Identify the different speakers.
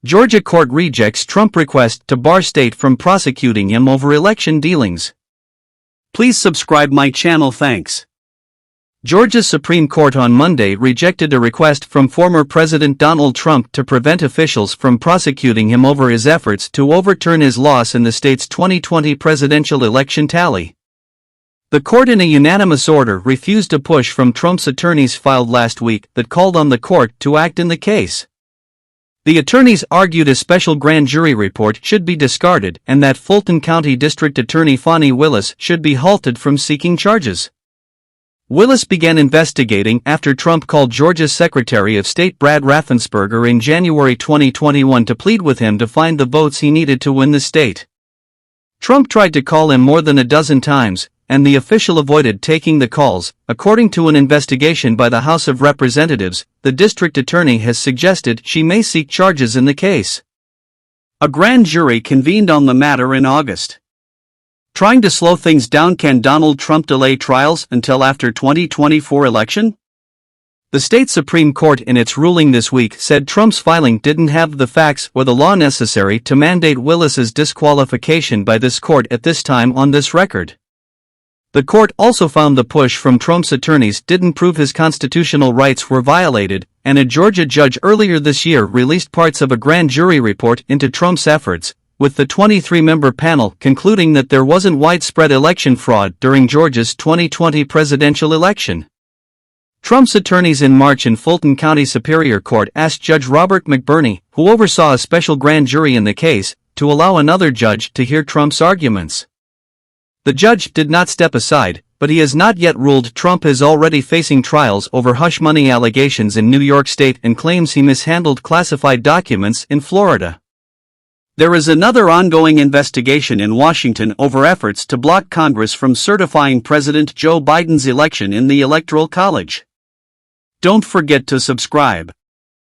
Speaker 1: Georgia court rejects Trump request to bar state from prosecuting him over election dealings. Please subscribe my channel, thanks. Georgia's Supreme Court on Monday rejected a request from former President Donald Trump to prevent officials from prosecuting him over his efforts to overturn his loss in the state's 2020 presidential election tally. The court in a unanimous order refused a push from Trump's attorneys filed last week that called on the court to act in the case. The attorneys argued a special grand jury report should be discarded and that Fulton County District Attorney Fani Willis should be halted from seeking charges. Willis began investigating after Trump called Georgia's Secretary of State Brad Raffensperger in January 2021 to plead with him to find the votes he needed to win the state. Trump tried to call him more than a dozen times, and the official avoided taking the calls. According to an investigation by the House of Representatives, the district attorney has suggested she may seek charges in the case. A grand jury convened on the matter in August. Trying to slow things down, can Donald Trump delay trials until after 2024 election? The state Supreme Court in its ruling this week said Trump's filing didn't have the facts or the law necessary to mandate Willis's disqualification by this court at this time on this record. The court also found the push from Trump's attorneys didn't prove his constitutional rights were violated, and a Georgia judge earlier this year released parts of a grand jury report into Trump's efforts, with the 23-member panel concluding that there wasn't widespread election fraud during Georgia's 2020 presidential election. Trump's attorneys in March in Fulton County Superior Court asked Judge Robert McBurney, who oversaw a special grand jury in the case, to allow another judge to hear Trump's arguments. The judge did not step aside, but he has not yet ruled. Trump is already facing trials over hush money allegations in New York State and claims he mishandled classified documents in Florida. There is another ongoing investigation in Washington over efforts to block Congress from certifying President Joe Biden's election in the Electoral College. Don't forget to subscribe.